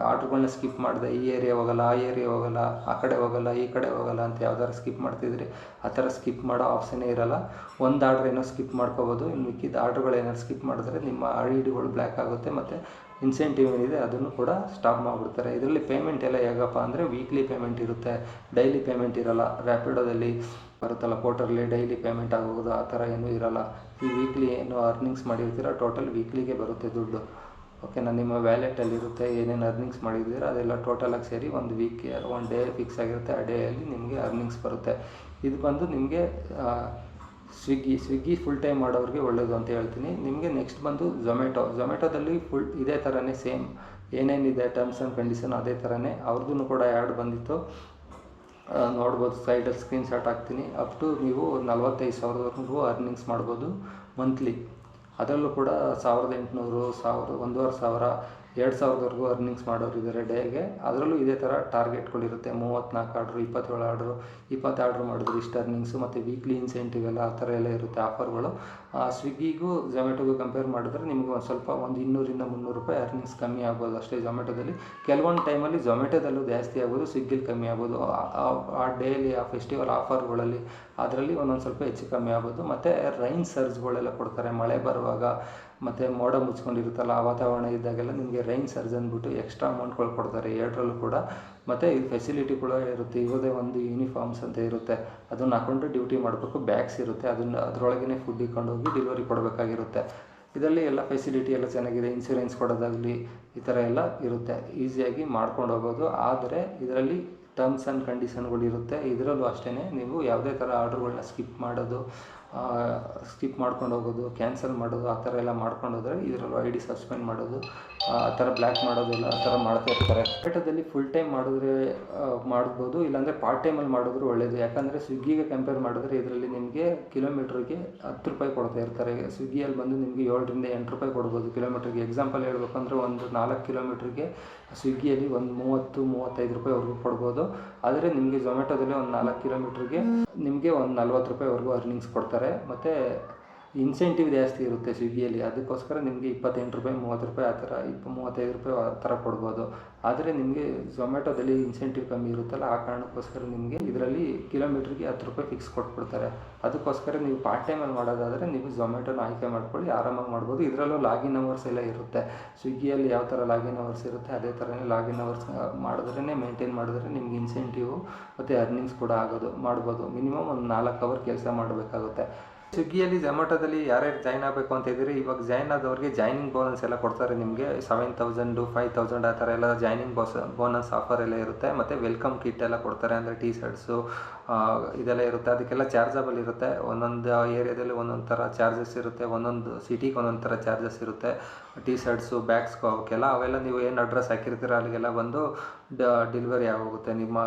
ಆರ್ಡ್ರುಗಳನ್ನ ಸ್ಕಿಪ್ ಮಾಡಿದೆ, ಈ ಏರಿಯಾ ಹೋಗಲ್ಲ, ಆ ಏರಿಯಾ ಹೋಗಲ್ಲ, ಆ ಕಡೆ ಹೋಗಲ್ಲ, ಈ ಕಡೆ ಹೋಗಲ್ಲ ಅಂತ ಯಾವ್ದಾರು ಸ್ಕಿಪ್ ಮಾಡ್ತಿದ್ರಿ, ಆ ಥರ ಸ್ಕಿಪ್ ಮಾಡೋ ಆಪ್ಷನ್ನೇ ಇರೋಲ್ಲ. ಒಂದು ಆರ್ಡ್ರ್ ಏನೋ ಸ್ಕಿಪ್ ಮಾಡ್ಕೋಬೋದು. ಇನ್ನು ಮಿಕ್ಕಿದ ಆರ್ಡ್ರುಗಳು ಏನಾದ್ರು ಸ್ಕಿಪ್ ಮಾಡಿದ್ರೆ ನಿಮ್ಮ ಐ ಡಿಗಳು ಬ್ಲ್ಯಾಕ್ ಆಗುತ್ತೆ ಮತ್ತು ಇನ್ಸೆಂಟಿವ್ ಏನಿದೆ ಅದನ್ನು ಕೂಡ ಸ್ಟಾಪ್ ಮಾಡಿಬಿಡ್ತಾರೆ. ಇದರಲ್ಲಿ ಪೇಮೆಂಟ್ ಎಲ್ಲ ಹೇಗಪ್ಪ ಅಂದರೆ ವೀಕ್ಲಿ ಪೇಮೆಂಟ್ ಇರುತ್ತೆ, ಡೈಲಿ ಪೇಮೆಂಟ್ ಇರೋಲ್ಲ. ರ್ಯಾಪಿಡೋದಲ್ಲಿ ಬರುತ್ತಲ್ಲ ಪೋರ್ಟರಲ್ಲಿ ಡೈಲಿ ಪೇಮೆಂಟ್ ಆಗೋದು ಆ ಥರ ಏನೂ ಇರೋಲ್ಲ. ಈ ವೀಕ್ಲಿ ಏನು ಅರ್ನಿಂಗ್ಸ್ ಮಾಡಿರ್ತೀರ ಟೋಟಲ್ ವೀಕ್ಲಿಗೆ ಬರುತ್ತೆ ದುಡ್ಡು. ಓಕೆನಾ, ನಿಮ್ಮ ವ್ಯಾಲೆಟಲ್ಲಿರುತ್ತೆ ಏನೇನು ಅರ್ನಿಂಗ್ಸ್ ಮಾಡಿದ್ದೀರ ಅದೆಲ್ಲ ಟೋಟಲಾಗಿ ಸೇರಿ ಒಂದು ವೀಕ್ಗೆ 1 ಡೇ ಫಿಕ್ಸ್ ಆಗಿರುತ್ತೆ. ಆ ಡೇಯಲ್ಲಿ ನಿಮಗೆ ಅರ್ನಿಂಗ್ಸ್ ಬರುತ್ತೆ. ಇದು ಬಂದು ನಿಮಗೆ ಸ್ವಿಗ್ಗಿ ಫುಲ್ ಟೈಮ್ ಮಾಡೋರಿಗೆ ಒಳ್ಳೆಯದು ಅಂತ ಹೇಳ್ತೀನಿ. ನಿಮಗೆ ನೆಕ್ಸ್ಟ್ ಬಂದು ಝೊಮ್ಯಾಟೋದಲ್ಲಿ ಫುಲ್ ಇದೇ ಥರನೇ ಸೇಮ್ ಏನೇನಿದೆ ಟರ್ಮ್ಸ್ ಆ್ಯಂಡ್ ಕಂಡೀಷನ್ ಅದೇ ಥರನೇ ಅವ್ರದ್ದು ಕೂಡ ಆ್ಯಡ್ ಬಂದಿತ್ತು, ನೋಡ್ಬೋದು. ಸೈಡಲ್ಲಿ ಸ್ಕ್ರೀನ್ಶಾಟ್ ಹಾಕ್ತೀನಿ. ಅಪ್ ಟು ನೀವು 45,000ವರೆಗೂ ಅರ್ನಿಂಗ್ಸ್ ಮಾಡ್ಬೋದು ಮಂತ್ಲಿ. ಅದರಲ್ಲೂ ಕೂಡ 1,800, 1,000, 1,500, 2,000ವರೆಗೂ ಅರ್ನಿಂಗ್ಸ್ ಮಾಡೋರು ಇದ್ದಾರೆ ಡೇಗೆ. ಅದರಲ್ಲೂ ಇದೇ ಥರ ಟಾರ್ಗೆಟ್ಗಳಿರುತ್ತೆ. 34 ಆರ್ಡ್ರು, 27 ಆರ್ಡ್ರು, 20 ಆರ್ಡ್ರು ಮಾಡಿದ್ರು ಇಷ್ಟು ಅರ್ನಿಂಗ್ಸು, ಮತ್ತು ವೀಕ್ಲಿ ಇನ್ಸೆಂಟಿವ್ ಎಲ್ಲ ಆ ಥರ ಎಲ್ಲ ಇರುತ್ತೆ ಆಫರ್ಗಳು. ಸ್ವಿಗ್ಗಿಗೂ ಝೊಮ್ಯಾಟೋಗೂ ಕಂಪೇರ್ ಮಾಡಿದ್ರೆ ನಿಮಗೆ ಒಂದು ಸ್ವಲ್ಪ 200-300 ರೂಪಾಯಿ ಅರ್ನಿಂಗ್ಸ್ ಕಮ್ಮಿ ಆಗ್ಬೋದು ಅಷ್ಟೇ ಝೊಮ್ಯಾಟೋದಲ್ಲಿ. ಕೆಲವೊಂದು ಟೈಮಲ್ಲಿ ಝೊಮ್ಯಾಟೋದಲ್ಲೂ ಜಾಸ್ತಿ ಆಗ್ಬೋದು, ಸ್ವಿಗ್ಗಿಲಿ ಕಮ್ಮಿ ಆಗ್ಬೋದು. ಆ ಡೇಲಿ ಆ ಫೆಸ್ಟಿವಲ್ ಆಫರ್ಗಳಲ್ಲಿ ಅದರಲ್ಲಿ ಒಂದೊಂದು ಸ್ವಲ್ಪ ಹೆಚ್ಚು ಕಮ್ಮಿ ಆಗ್ಬೋದು. ಮತ್ತು ರೈನ್ ಸರ್ಜ್ಗಳೆಲ್ಲ ಕೊಡ್ತಾರೆ ಮಳೆ ಬರುವಾಗ, ಮತ್ತು ಮೋಡ ಮುಚ್ಕೊಂಡಿರುತ್ತಲ್ಲ ಆ ವಾತಾವರಣ ಇದ್ದಾಗೆಲ್ಲ ನಿಮಗೆ ರೈನ್ ಸರ್ಜ್ ಅಂದ್ಬಿಟ್ಟು ಎಕ್ಸ್ಟ್ರಾ ಅಮೌಂಟ್ಗಳು ಕೊಡ್ತಾರೆ ಎರಡರಲ್ಲೂ ಕೂಡ. ಮತ್ತು ಈ ಫೆಸಿಲಿಟಿ ಕೂಡ ಇರುತ್ತೆ. ಇರೋದೇ ಒಂದು ಯೂನಿಫಾರ್ಮ್ಸ್ ಅಂತ ಇರುತ್ತೆ, ಅದನ್ನು ಹಾಕೊಂಡು ಡ್ಯೂಟಿ ಮಾಡಬೇಕು. ಬ್ಯಾಗ್ಸ್ ಇರುತ್ತೆ, ಅದರೊಳಗೇ ಫುಡ್ ಇಟ್ಕೊಂಡು ಹೋಗಿ ಡೆಲಿವರಿ ಕೊಡಬೇಕಾಗಿರುತ್ತೆ. ಇದರಲ್ಲಿ ಎಲ್ಲ ಫೆಸಿಲಿಟಿ ಎಲ್ಲ ಚೆನ್ನಾಗಿದೆ. ಇನ್ಶೂರೆನ್ಸ್ ಕೊಡೋದಾಗಲಿ ಈ ಥರ ಎಲ್ಲ ಇರುತ್ತೆ, ಈಸಿಯಾಗಿ ಮಾಡ್ಕೊಂಡು ಹೋಗೋದು. ಆದರೆ ಇದರಲ್ಲಿ ಟರ್ಮ್ಸ್ ಆ್ಯಂಡ್ ಕಂಡೀಷನ್ಗಳು ಇರುತ್ತೆ. ಇದರಲ್ಲೂ ಅಷ್ಟೇ ನೀವು ಯಾವುದೇ ಥರ ಆರ್ಡ್ರುಗಳನ್ನ ಸ್ಕಿಪ್ ಮಾಡ್ಕೊಂಡು ಹೋಗೋದು, ಕ್ಯಾನ್ಸಲ್ ಮಾಡೋದು ಆ ಥರ ಎಲ್ಲ ಮಾಡ್ಕೊಂಡು ಹೋದರೆ ಇದರಲ್ಲೂ ಐ ಡಿ ಸಸ್ಪೆಂಡ್ ಮಾಡೋದು, ಆ ಥರ ಬ್ಲ್ಯಾಕ್ ಮಾಡೋದೆಲ್ಲ ಆ ಥರ ಮಾಡ್ತಾ ಇರ್ತಾರೆ. ಝೊಮ್ಯಾಟೋದಲ್ಲಿ ಫುಲ್ ಟೈಮ್ ಮಾಡಿದ್ರೆ ಮಾಡ್ಬೋದು, ಇಲ್ಲಾಂದರೆ ಪಾರ್ಟ್ ಟೈಮಲ್ಲಿ ಮಾಡಿದ್ರು ಒಳ್ಳೆಯದು. ಯಾಕಂದರೆ ಸ್ವಿಗ್ಗಿಗೆ ಕಂಪೇರ್ ಮಾಡಿದ್ರೆ ಇದರಲ್ಲಿ ನಿಮಗೆ ಕಿಲೋಮೀಟ್ರಿಗೆ 10 ರೂಪಾಯಿ ಕೊಡ್ತಾ ಇರ್ತಾರೆ. ಸ್ವಿಗ್ಗಿಯಲ್ಲಿ ಬಂದು ನಿಮಗೆ 7-8 ರೂಪಾಯಿ ಕೊಡ್ಬೋದು ಕಿಲೋಮೀಟ್ರಿಗೆ. ಎಕ್ಸಾಂಪಲ್ ಹೇಳ್ಬೇಕಂದ್ರೆ ಒಂದು 4 ಕಿಲೋಮೀಟ್ರಿಗೆ ಸ್ವಿಗ್ಗಿಯಲ್ಲಿ ಒಂದು 30-35 ರೂಪಾಯಿವರೆಗೂ ಕೊಡ್ಬೋದು. ಆದರೆ ನಿಮಗೆ ಝೊಮ್ಯಾಟೋದಲ್ಲಿ ಒಂದು 4 ಕಿಲೋಮೀಟ್ರಿಗೆ ನಿಮಗೆ ಒಂದು 40 ರೂಪಾಯಿವರೆಗೂ ಅರ್ನಿಂಗ್ಸ್ ಕೊಡ್ತಾರೆ. ಮತ್ತು ಇನ್ಸೆಂಟಿವ್ ಜಾಸ್ತಿ ಇರುತ್ತೆ ಸ್ವಿಗ್ಗಿಯಲ್ಲಿ, ಅದಕ್ಕೋಸ್ಕರ ನಿಮಗೆ 28 ರೂಪಾಯಿ 30 ರೂಪಾಯಿ ಆ ಥರ 35 ರೂಪಾಯಿ ಆ ಥರ ಕೊಡ್ಬೋದು. ಆದರೆ ನಿಮಗೆ ಝೊಮ್ಯಾಟೋದಲ್ಲಿ ಇನ್ಸೆಂಟಿವ್ ಕಮ್ಮಿ ಇರುತ್ತಲ್ಲ, ಆ ಕಾರಣಕ್ಕೋಸ್ಕರ ನಿಮಗೆ ಇದರಲ್ಲಿ ಕಿಲೋಮೀಟ್ರಿಗೆ 10 ರೂಪಾಯಿ ಫಿಕ್ಸ್ ಕೊಟ್ಬಿಡ್ತಾರೆ. ಅದಕ್ಕೋಸ್ಕರ ನೀವು ಪಾರ್ಟ್ ಟೈಮಲ್ಲಿ ಮಾಡೋದಾದರೆ ನೀವು ಝೊಮ್ಯಾಟೋನ ಆಯ್ಕೆ ಮಾಡ್ಕೊಳ್ಳಿ, ಆರಾಮಾಗಿ ಮಾಡ್ಬೋದು. ಇದರಲ್ಲೂ ಲಾಗಿನ್ ಅವರ್ಸ್ ಎಲ್ಲ ಇರುತ್ತೆ. ಸ್ವಿಗ್ಗಿಯಲ್ಲಿ ಯಾವ ಥರ ಲಾಗಿನ್ ಅವರ್ಸ್ ಇರುತ್ತೆ ಅದೇ ಥರನೇ ಲಾಗಿನ್ ಅವರ್ಸ್ ಮಾಡಿದ್ರೇ ಮೇಂಟೈನ್ ಮಾಡಿದ್ರೆ ನಿಮ್ಗೆ ಇನ್ಸೆಂಟಿವ್ ಮತ್ತು ಅರ್ನಿಂಗ್ಸ್ ಕೂಡ ಮಾಡ್ಬೋದು. ಮಿನಿಮಮ್ ಒಂದು 4 ಅವರ್ ಕೆಲಸ ಮಾಡಬೇಕಾಗುತ್ತೆ. ಸ್ವಿಗ್ಗಿಯಲ್ಲಿ ಝೊಮ್ಯಾಟೋದಲ್ಲಿ ಯಾರ್ಯಾರು ಜಾಯ್ನ್ ಆಗಬೇಕು ಅಂತ ಇದ್ದೀರಿ, ಇವಾಗ ಜಾಯ್ನ್ ಆದವ್ರಿಗೆ ಜಾಯ್ನಿಂಗ್ ಬೋನಸ್ ಎಲ್ಲ ಕೊಡ್ತಾರೆ. ನಿಮಗೆ 7,000, 5,000 ಆ ಥರ ಎಲ್ಲ ಜಾಯ್ನಿಂಗ್ ಬೋನಸ್ ಆಫರ್ ಎಲ್ಲ ಇರುತ್ತೆ. ಮತ್ತು ವೆಲ್ಕಮ್ ಕಿಟ್ ಎಲ್ಲ ಕೊಡ್ತಾರೆ, ಅಂದರೆ ಟೀ ಶರ್ಟ್ಸು ಇದೆಲ್ಲ ಇರುತ್ತೆ. ಅದಕ್ಕೆಲ್ಲ ಚಾರ್ಜಬಲ್ ಇರುತ್ತೆ. ಒಂದೊಂದು ಏರಿಯಾದಲ್ಲಿ ಒಂದೊಂದು ಥರ ಚಾರ್ಜಸ್ ಇರುತ್ತೆ, ಒಂದೊಂದು ಸಿಟಿಗೆ ಒಂದೊಂದು ಥರ ಚಾರ್ಜಸ್ ಇರುತ್ತೆ. ಟೀ ಶರ್ಟ್ಸು, ಬ್ಯಾಗ್ಸ್ಗೂ ಅವಕ್ಕೆಲ್ಲ ಅವೆಲ್ಲ ನೀವು ಏನು ಅಡ್ರೆಸ್ ಹಾಕಿರ್ತೀರ ಅಲ್ಲಿಗೆಲ್ಲ ಬಂದು ಡೆಲಿವರಿ ಆಗೋಗುತ್ತೆ. ನಿಮ್ಮ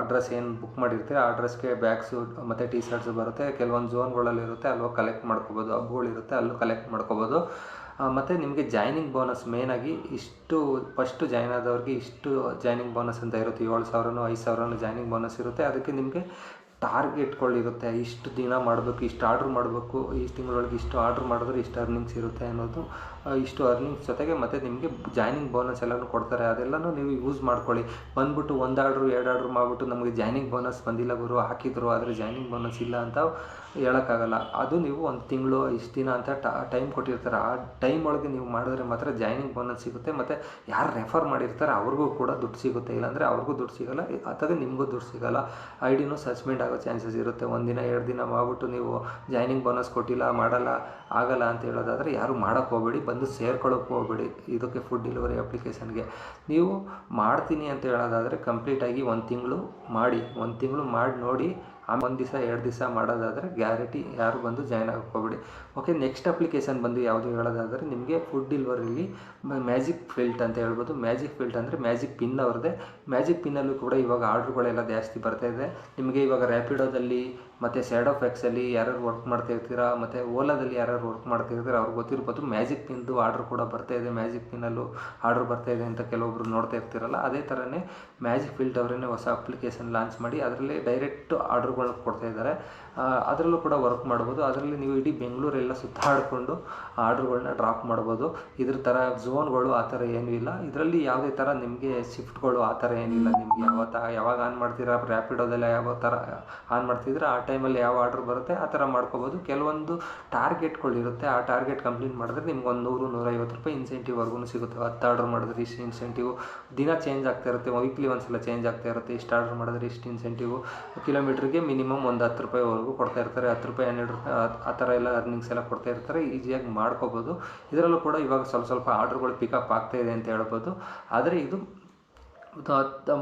ಅಡ್ರೆಸ್ ಏನು ಬುಕ್ ಮಾಡಿರ್ತೀರ ಆ ಅಡ್ರೆಸ್ಗೆ ಬ್ಯಾಗ್ಸು ಮತ್ತು ಟೀ ಶರ್ಟ್ಸು ಬರುತ್ತೆ. ಕೆಲವೊಂದು ಝೋನ್ಗಳಲ್ಲಿ ಇರುತ್ತೆ, ಅಲ್ಲಿ ಹೋಗಿ ಕಲೆಕ್ಟ್ ಮಾಡ್ಕೋಬೋದು. ಹಬ್ಗಳಿರುತ್ತೆ, ಅಲ್ಲೂ ಕಲೆಕ್ಟ್ ಮಾಡ್ಕೋಬೋದು. ಮತ್ತು ನಿಮಗೆ ಜಾಯ್ನಿಂಗ್ ಬೋನಸ್ ಮೇನಾಗಿ ಫಸ್ಟು ಜಾಯ್ನ್ ಆದವ್ರಿಗೆ ಇಷ್ಟು ಜಾಯ್ನಿಂಗ್ ಬೋನಸ್ ಅಂತ ಇರುತ್ತೆ. 7,000 5,000 ಜಾಯ್ನಿಂಗ್ ಬೋನಸ್ ಇರುತ್ತೆ. ಅದಕ್ಕೆ ನಿಮಗೆ ಟಾರ್ಗೆಟ್ಗಳಿರುತ್ತೆ. ಇಷ್ಟು ದಿನ ಮಾಡಬೇಕು, ಇಷ್ಟು ಆರ್ಡ್ರ್ ಮಾಡಬೇಕು, ಈ ತಿಂಗಳೊಳಗೆ ಇಷ್ಟು ಆರ್ಡ್ರ್ ಮಾಡಿದ್ರೆ ಇಷ್ಟು ಅರ್ನಿಂಗ್ಸ್ ಇರುತ್ತೆ ಅನ್ನೋದು. ಇಷ್ಟು ಅರ್ನಿಂಗ್ಸ್ ಜೊತೆಗೆ ಮತ್ತು ನಿಮಗೆ ಜಾಯ್ನಿಂಗ್ ಬೋನಸ್ ಎಲ್ಲನೂ ಕೊಡ್ತಾರೆ. ಅದೆಲ್ಲನೂ ನೀವು ಯೂಸ್ ಮಾಡ್ಕೊಳ್ಳಿ. ಬಂದ್ಬಿಟ್ಟು 1 ಆರ್ಡ್ರು 2 ಆರ್ಡ್ರು ಮಾಡಿಬಿಟ್ಟು ನಮಗೆ ಜಾಯ್ನಿಂಗ್ ಬೋನಸ್ ಬಂದಿಲ್ಲ ಗುರು, ಹಾಕಿದ್ರು ಆದರೆ ಜಾಯ್ನಿಂಗ್ ಬೋನಸ್ ಇಲ್ಲ ಅಂತ ಹೇಳೋಕ್ಕಾಗಲ್ಲ. ಅದು ನೀವು ಒಂದು ತಿಂಗಳು ಇಷ್ಟು ದಿನ ಅಂತ ಟೈಮ್ ಕೊಟ್ಟಿರ್ತಾರೆ. ಆ ಟೈಮ್ ಒಳಗೆ ನೀವು ಮಾಡಿದ್ರೆ ಮಾತ್ರ ಜಾಯ್ನಿಂಗ್ ಬೋನಸ್ ಸಿಗುತ್ತೆ. ಮತ್ತು ಯಾರು ರೆಫರ್ ಮಾಡಿರ್ತಾರೆ ಅವ್ರಿಗೂ ಕೂಡ ದುಡ್ಡು ಸಿಗುತ್ತೆ, ಇಲ್ಲಾಂದರೆ ಅವ್ರಿಗೂ ದುಡ್ಡು ಸಿಗೋಲ್ಲ, ಅಥವಾ ನಿಮಗೂ ದುಡ್ಡು ಸಿಗೋಲ್ಲ. ಐ ಡಿನೂ ಸಸ್ಪೆಂಡ್ ಆಗೋ ಚಾನ್ಸಸ್ ಇರುತ್ತೆ. 1 ದಿನ 2 ದಿನ ಮಾಡಿಬಿಟ್ಟು ನೀವು ಜಾಯ್ನಿಂಗ್ ಬೋನಸ್ ಕೊಟ್ಟಿಲ್ಲ, ಆಗಲ್ಲ ಅಂತ ಹೇಳೋದಾದರೆ ಯಾರು ಮಾಡೋಕ್ಕೆ ಹೋಗಬೇಡಿ, ಬಂದು ಸೇರ್ಕೊಳ್ಳೋಕೆ ಹೋಗಬೇಡಿ ಇದಕ್ಕೆ ಫುಡ್ ಡೆಲಿವರಿ ಅಪ್ಲಿಕೇಶನ್ಗೆ. ನೀವು ಮಾಡ್ತೀನಿ ಅಂತ ಹೇಳೋದಾದರೆ ಕಂಪ್ಲೀಟಾಗಿ 1 ತಿಂಗಳು ಮಾಡಿ ನೋಡಿ, ಒಂದು ದಿವಸ 2 ದಿವಸ ಮಾಡೋದಾದರೆ ಗ್ಯಾರಂಟಿ ಯಾರು ಬಂದು ಜಾಯ್ನ್ ಆಗಕ್ಕೆ ಹೋಗ್ಬೇಡಿ. ಓಕೆ, ನೆಕ್ಸ್ಟ್ ಅಪ್ಲಿಕೇಶನ್ ಬಂದು ಯಾವುದು ಹೇಳೋದಾದರೆ ನಿಮಗೆ ಫುಡ್ ಡೆಲಿವರಿಲಿ ಮ್ಯಾಜಿಕ್ ಫಿಲ್ಟ್ ಅಂತ ಹೇಳ್ಬೋದು. ಮ್ಯಾಜಿಕ್ ಫಿಲ್ಟ್ ಅಂದರೆ ಮ್ಯಾಜಿಕ್ ಪಿನ್ ಅವ್ರದ್ದೇ. ಮ್ಯಾಜಿಕ್ ಪಿನ್ನಲ್ಲೂ ಕೂಡ ಇವಾಗ ಆರ್ಡ್ರುಗಳೆಲ್ಲ ಜಾಸ್ತಿ ಬರ್ತಾಯಿದೆ. ನಿಮಗೆ ಇವಾಗ ರ್ಯಾಪಿಡೋದಲ್ಲಿ ಮತ್ತು ಸ್ಯಾಡೋ ಫ್ಯಾಕ್ಸಲ್ಲಿ ಯಾರ್ಯಾರು ವರ್ಕ್ ಮಾಡ್ತಾಯಿರ್ತೀರಾ, ಮತ್ತು ಓಲಾದಲ್ಲಿ ಯಾರ್ಯಾರು ವರ್ಕ್ ಮಾಡ್ತಾಯಿರ್ತೀರ ಅವ್ರಿಗೆ ಗೊತ್ತಿರ್ಬೋದು. ಮ್ಯಾಜಿಕ್ ಪಿನ್ದು ಆರ್ಡ್ರ್ ಕೂಡ ಬರ್ತಾಯಿದೆ, ಮ್ಯಾಜಿಕ್ ಪಿನ್ನಲ್ಲೂ ಆರ್ಡ್ರ್ ಬರ್ತಾಯಿದೆ ಅಂತ ಕೆಲವೊಬ್ರು ನೋಡ್ತಾ ಇರ್ತೀರಲ್ಲ. ಅದೇ ಥರನೇ ಮ್ಯಾಜಿಕ್ ಫಿಲ್ಟ್ ಅವರೇ ಹೊಸ ಅಪ್ಲಿಕೇಶನ್ ಲಾಂಚ್ ಮಾಡಿ ಅದರಲ್ಲಿ ಡೈರೆಕ್ಟ್ ಆರ್ಡ್ರುಗಳು ಕೊಡ್ತಾಯಿದ್ದಾರೆ. ಅದರಲ್ಲೂ ಕೂಡ ವರ್ಕ್ ಮಾಡ್ಬೋದು. ಅದರಲ್ಲಿ ನೀವು ಇಡೀ ಬೆಂಗಳೂರೆಲ್ಲ ಸುತ್ತಾಡಿಕೊಂಡು ಆರ್ಡ್ರುಗಳನ್ನ ಡ್ರಾಪ್ ಮಾಡ್ಬೋದು. ಇದ್ರ ಥರ ಝೋನ್ಗಳು ಆ ಥರ ಏನೂ ಇಲ್ಲ. ಇದರಲ್ಲಿ ಯಾವುದೇ ಥರ ನಿಮಗೆ ಶಿಫ್ಟ್ಗಳು ಆ ಥರ ಏನಿಲ್ಲ. ನಿಮಗೆ ಯಾವಾಗ ಆನ್ ಮಾಡ್ತೀರಾ, ರ್ಯಾಪಿಡೋದೆಲ್ಲ ಯಾವ ಥರ ಆನ್ ಮಾಡ್ತಿದ್ರೆ ಆ ಟೈಮಲ್ಲಿ ಯಾವ ಆರ್ಡ್ರ್ ಬರುತ್ತೆ ಆ ಥರ ಮಾಡ್ಕೋಬೋದು. ಕೆಲವೊಂದು ಟಾರ್ಗೆಟ್ಗಳಿರುತ್ತೆ, ಆ ಟಾರ್ಗೆಟ್ ಕಂಪ್ಲೀಟ್ ಮಾಡಿದ್ರೆ ನಿಮ್ಗೆ ಒಂದು 100-150 ರೂಪಾಯಿ ಇನ್ಸೆಂಟಿವ್ವರೆಗೂ ಸಿಗುತ್ತೆ. 10 ಆರ್ಡ್ರ್ ಮಾಡಿದ್ರೆ ಇಷ್ಟು ಇನ್ಸೆಂಟಿವ್. ದಿನ ಚೇಂಜ್ ಆಗ್ತಾ ಇರುತ್ತೆ, ವೀಕ್ಲಿ ಒಂದ್ಸಲ ಚೇಂಜ್ ಆಗ್ತಾ ಇರುತ್ತೆ. ಇಷ್ಟು ಆರ್ಡ್ರ್ ಮಾಡಿದ್ರೆ ಇಷ್ಟು ಇನ್ಸೆಂಟಿವ್. ಕಿಲೋಮೀಟ್ರಿಗೆ ಮಿನಿಮಮ್ ಒಂದು 10 ರೂಪಾಯಿವರೆಗೂ ಕೊಡ್ತಾ ಇರ್ತಾರೆ. 10 ರೂಪಾಯಿ 12 ರೂಪಾಯಿ ಆ ಥರ ಎಲ್ಲ ಅರ್ನಿಂಗ್ಸ್ ಎಲ್ಲ ಕೊಡ್ತಾ ಇರ್ತಾರೆ. ಈಸಿಯಾಗಿ ಮಾಡ್ಕೋಬೋದು. ಇದರಲ್ಲೂ ಕೂಡ ಇವಾಗ ಸ್ವಲ್ಪ ಆರ್ಡ್ರುಗಳು ಪಿಕಪ್ ಆಗ್ತಾಯಿದೆ ಅಂತ ಹೇಳ್ಬೋದು. ಆದರೆ ಇದು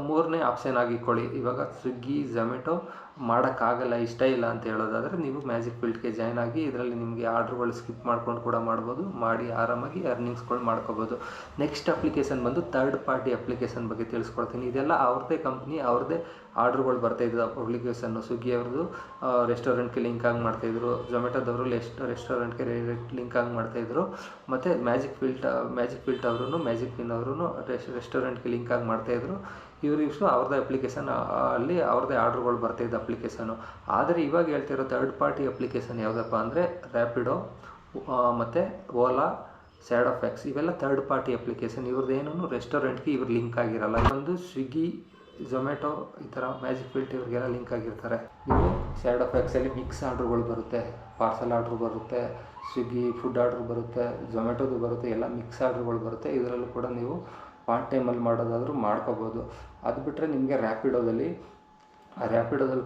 ಮೂರನೇ ಆಪ್ಷನ್ ಆಗಿಕೊಳ್ಳಿ. ಇವಾಗ ಸ್ವಿಗ್ಗಿ, ಝೊಮ್ಯಾಟೊ ಮಾಡೋಕ್ಕಾಗಲ್ಲ, ಇಷ್ಟ ಇಲ್ಲ ಅಂತ ಹೇಳೋದಾದರೆ ನೀವು ಮ್ಯಾಜಿಕ್ ಫಿಲ್ಟ್ಗೆ ಜಾಯ್ನ್ ಆಗಿ ಇದರಲ್ಲಿ ನಿಮಗೆ ಆರ್ಡ್ರುಗಳು ಸ್ಕಿಪ್ ಮಾಡ್ಕೊಂಡು ಕೂಡ ಮಾಡ್ಬೋದು. ಮಾಡಿ ಆರಾಮಾಗಿ ಅರ್ನಿಂಗ್ಸ್ಗಳು ಮಾಡ್ಕೋಬೋದು. ನೆಕ್ಸ್ಟ್ ಅಪ್ಲಿಕೇಶನ್ ಬಂದು ಥರ್ಡ್ ಪಾರ್ಟಿ ಅಪ್ಲಿಕೇಶನ್ ಬಗ್ಗೆ ತಿಳಿಸ್ಕೊಡ್ತೀನಿ. ಇದೆಲ್ಲ ಅವ್ರದ್ದೇ ಕಂಪ್ನಿ, ಅವ್ರದ್ದೇ ಆರ್ಡ್ರುಗಳು ಬರ್ತಾಯಿದ್ದು ಅಪ್ಲಿಕೇಶನ್ನು. ಸ್ವಿಗ್ಗಿ ಅವ್ರದ್ದು ರೆಸ್ಟೋರೆಂಟ್ಗೆ ಲಿಂಕ್ ಆಗಿ ಮಾಡ್ತಾಯಿದ್ರು, ಝೊಮ್ಯಾಟೊದವರು ರೆಸ್ಟೋರೆಂಟ್ಗೆ ಲಿಂಕ್ ಆಗಿ ಮಾಡ್ತಾಯಿದ್ರು, ಮತ್ತು ಮ್ಯಾಜಿಕ್ ಫಿಲ್ಟ್ ಅವರು ಮ್ಯಾಜಿಕ್ ಪಿನ್ ಅವರು ರೆಸ್ಟೋರೆಂಟ್ಗೆ ಲಿಂಕ್ ಆಗಿ ಮಾಡ್ತಾಯಿದ್ರು. ಇವರು ಅವ್ರದ್ದೇ ಅಪ್ಲಿಕೇಶನ್ ಅಲ್ಲಿ ಅವ್ರದ್ದೇ ಆರ್ಡ್ರುಗಳು ಬರ್ತಾಯಿದ್ದ ಅಪ್ಲಿಕೇಶನು. ಆದರೆ ಇವಾಗ ಹೇಳ್ತಿರೋ ಥರ್ಡ್ ಪಾರ್ಟಿ ಅಪ್ಲಿಕೇಶನ್ ಯಾವುದಪ್ಪ ಅಂದರೆ ರ್ಯಾಪಿಡೋ ಮತ್ತು ಓಲಾ, ಸ್ಯಾಡೋ ಫ್ಯಾಕ್ಸ್ ಇವೆಲ್ಲ ಥರ್ಡ್ ಪಾರ್ಟಿ ಅಪ್ಲಿಕೇಶನ್. ಇವ್ರದ್ದೇನೂ ರೆಸ್ಟೋರೆಂಟ್ಗೆ ಇವ್ರು ಲಿಂಕ್ ಆಗಿರಲ್ಲ. ಒಂದು ಸ್ವಿಗ್ಗಿ, ಝೊಮ್ಯಾಟೊ ಈ ಥರ ಮ್ಯಾಜಿಕ್ ಫಿಲ್ಟ್ ಇವ್ರಿಗೆಲ್ಲ ಲಿಂಕ್ ಆಗಿರ್ತಾರೆ. ನೀವು ಸ್ಯಾಡೋ ಫ್ಯಾಕ್ಸಲ್ಲಿ ಮಿಕ್ಸ್ ಆರ್ಡ್ರುಗಳು ಬರುತ್ತೆ, ಪಾರ್ಸಲ್ ಆರ್ಡ್ರು ಬರುತ್ತೆ, ಸ್ವಿಗ್ಗಿ ಫುಡ್ ಆರ್ಡ್ರು ಬರುತ್ತೆ, ಝೊಮ್ಯಾಟೊದು ಬರುತ್ತೆ, ಎಲ್ಲ ಮಿಕ್ಸ್ ಆರ್ಡ್ರುಗಳು ಬರುತ್ತೆ. ಇದರಲ್ಲೂ ಕೂಡ ನೀವು ಪಾರ್ಟ್ ಟೈಮಲ್ಲಿ ಮಾಡೋದಾದರೂ ಮಾಡ್ಕೋಬೋದು. ಅದು ಬಿಟ್ಟರೆ ನಿಮಗೆ ರ್ಯಾಪಿಡೋದಲ್ಲಿ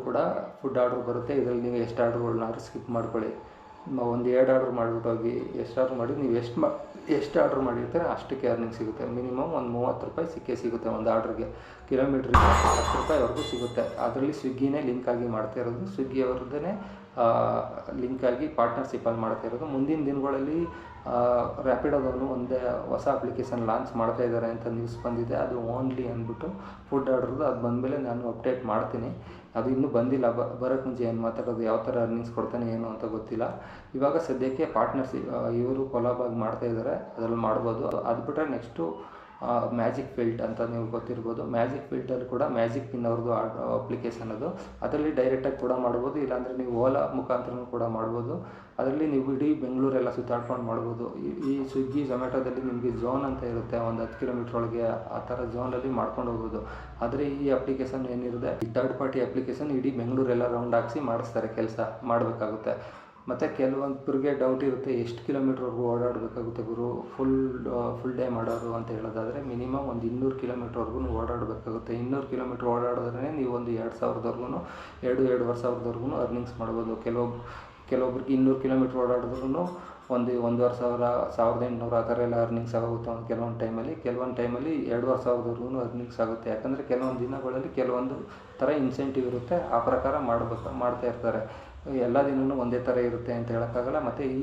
ಕೂಡ ಫುಡ್ ಆರ್ಡ್ರ್ ಬರುತ್ತೆ. ಇದರಲ್ಲಿ ನೀವು ಎಷ್ಟು ಆರ್ಡ್ರುಗಳನ್ನಾದ್ರೂ ಸ್ಕಿಪ್ ಮಾಡ್ಕೊಳ್ಳಿ. ಒಂದು 2 ಆರ್ಡ್ರ್ ಮಾಡಿಬಿಟ್ಟು ಹೋಗಿ ಎಷ್ಟು ಆರ್ಡ್ರ್ ಮಾಡಿ ನೀವು ಎಷ್ಟು ಆರ್ಡ್ರ್ ಮಾಡಿರ್ತಾರೆ ಅಷ್ಟಕ್ಕೆ ಅರ್ನಿಂಗ್ ಸಿಗುತ್ತೆ. ಮಿನಿಮಮ್ ಒಂದು 30 ರೂಪಾಯಿ ಸಿಗುತ್ತೆ ಒಂದು ಆರ್ಡ್ರಿಗೆ. ಕಿಲೋಮೀಟ್ರಿಗೆ 10 ರೂಪಾಯಿವರೆಗೂ ಸಿಗುತ್ತೆ. ಅದರಲ್ಲಿ ಸ್ವಿಗ್ಗಿನೇ ಲಿಂಕ್ ಆಗಿ ಮಾಡ್ತಾ ಇರೋದು, ಸ್ವಿಗ್ಗಿ ಅವ್ರದ್ದೇ ಲಿಂಕ್ ಆಗಿ ಪಾರ್ಟ್ನರ್ಶಿಪ್ಪಲ್ಲಿ ಮಾಡ್ತಾ ಇರೋದು. ಮುಂದಿನ ದಿನಗಳಲ್ಲಿ ರ್ಯಾಪಿಡೋದವನು ಒಂದೇ ಹೊಸ ಅಪ್ಲಿಕೇಶನ್ ಲಾಂಚ್ ಮಾಡ್ತಾ ಇದ್ದಾರೆ ಅಂತ ನ್ಯೂಸ್ ಬಂದಿದೆ. ಅದು ಓನ್ಲಿ ಅಂದ್ಬಿಟ್ಟು ಫುಡ್ ಆರ್ಡ್ರದ್ದು. ಅದು ಬಂದಮೇಲೆ ನಾನು ಅಪ್ಡೇಟ್ ಮಾಡ್ತೀನಿ. ಅದು ಇನ್ನೂ ಬಂದಿಲ್ಲ. ಬರೋಕ್ಕೆ ಮುಂಚೆ ಏನು ಮಾತಾಡೋದು, ಯಾವ ಥರ ಅರ್ನಿಂಗ್ಸ್ ಕೊಡ್ತಾನೆ ಏನು ಅಂತ ಗೊತ್ತಿಲ್ಲ. ಇವಾಗ ಸದ್ಯಕ್ಕೆ ಪಾರ್ಟ್ನರ್ಶಿಪ್ ಇವರು ಕೊಲಾಬಾಗಿ ಮಾಡ್ತಾ ಇದ್ದಾರೆ, ಅದರಲ್ಲಿ ಮಾಡ್ಬೋದು. ಅದು ಬಿಟ್ಟರೆ ನೆಕ್ಸ್ಟು ಮ್ಯಾಜಿಕ್ ಫಿಲ್ಟ್ ಅಂತ ನೀವು ಗೊತ್ತಿರ್ಬೋದು. ಮ್ಯಾಜಿಕ್ ಫಿಲ್ಟಲ್ಲಿ ಕೂಡ ಮ್ಯಾಜಿಕ್ ಪಿನ್ ಅವ್ರದ್ದು ಅಪ್ಲಿಕೇಶನ್ ಅದು. ಅದರಲ್ಲಿ ಡೈರೆಕ್ಟಾಗಿ ಕೂಡ ಮಾಡ್ಬೋದು, ಇಲ್ಲಾಂದರೆ ನೀವು ಓಲಾ ಮುಖಾಂತರನೂ ಕೂಡ ಮಾಡ್ಬೋದು. ಅದರಲ್ಲಿ ನೀವು ಇಡೀ ಬೆಂಗಳೂರೆಲ್ಲ ಸುತ್ತಾಡ್ಕೊಂಡು ಮಾಡ್ಬೋದು. ಈ ಸ್ವಿಗ್ಗಿ, ಝೊಮ್ಯಾಟೊದಲ್ಲಿ ನಿಮಗೆ ಝೋನ್ ಅಂತ ಇರುತ್ತೆ, ಒಂದು 10 ಕಿಲೋಮೀಟ್ರ್ ಒಳಗೆ ಆ ಥರ ಝೋನಲ್ಲಿ ಮಾಡ್ಕೊಂಡು ಹೋಗ್ಬೋದು. ಆದರೆ ಈ ಅಪ್ಲಿಕೇಶನ್ ಏನಿರುತ್ತೆ, ಈ ಥರ್ಡ್ ಪಾರ್ಟಿ ಅಪ್ಲಿಕೇಶನ್ ಇಡೀ ಬೆಂಗಳೂರೆಲ್ಲ ರೌಂಡ್ ಹಾಕಿಸಿ ಮಾಡಿಸ್ತಾರೆ, ಕೆಲಸ ಮಾಡಬೇಕಾಗುತ್ತೆ. ಮತ್ತು ಕೆಲವೊಬ್ಬರಿಗೆ ಡೌಟ್ ಇರುತ್ತೆ, ಎಷ್ಟು ಕಿಲೋಮೀಟ್ರ್ವರೆಗೂ ಓಡಾಡಬೇಕಾಗುತ್ತೆ ಗುರು ಫುಲ್ ಡೇ ಮಾಡೋರು ಅಂತ ಹೇಳೋದಾದರೆ ಮಿನಿಮಮ್ ಒಂದು 200 ಕಿಲೋಮೀಟ್ರ್ವರೆಗೂ ಓಡಾಡಬೇಕಾಗುತ್ತೆ. 200 ಕಿಲೋಮೀಟ್ರ್ ಓಡಾಡಿದ್ರೆ ನೀವು ಒಂದು 2,000ವರೆಗೂ 2,500 ವರೆಗೂ ಅರ್ನಿಂಗ್ಸ್ ಮಾಡ್ಬೋದು. ಕೆಲವೊಬ್ರಿಗೆ 200 ಕಿಲೋಮೀಟ್ರ್ ಓಡಾಡಿದ್ರೂ ಒಂದು 1,500, 1,800 ಆ ಥರ ಎಲ್ಲ ಅರ್ನಿಂಗ್ಸ್ ಆಗುತ್ತೆ ಕೆಲವೊಂದು ಟೈಮಲ್ಲಿ. 2,500ವರೆಗೂ ಅರ್ನಿಂಗ್ಸ್ ಆಗುತ್ತೆ. ಯಾಕಂದರೆ ಕೆಲವೊಂದು ದಿನಗಳಲ್ಲಿ ಕೆಲವೊಂದು ಥರ ಇನ್ಸೆಂಟಿವ್ ಇರುತ್ತೆ, ಆ ಪ್ರಕಾರ ಮಾಡ್ತಾ ಇರ್ತಾರೆ. ಎಲ್ಲ ದಿನವೂ ಒಂದೇ ಥರ ಇರುತ್ತೆ ಅಂತ ಹೇಳೋಕ್ಕಾಗಲ್ಲ. ಮತ್ತು ಈ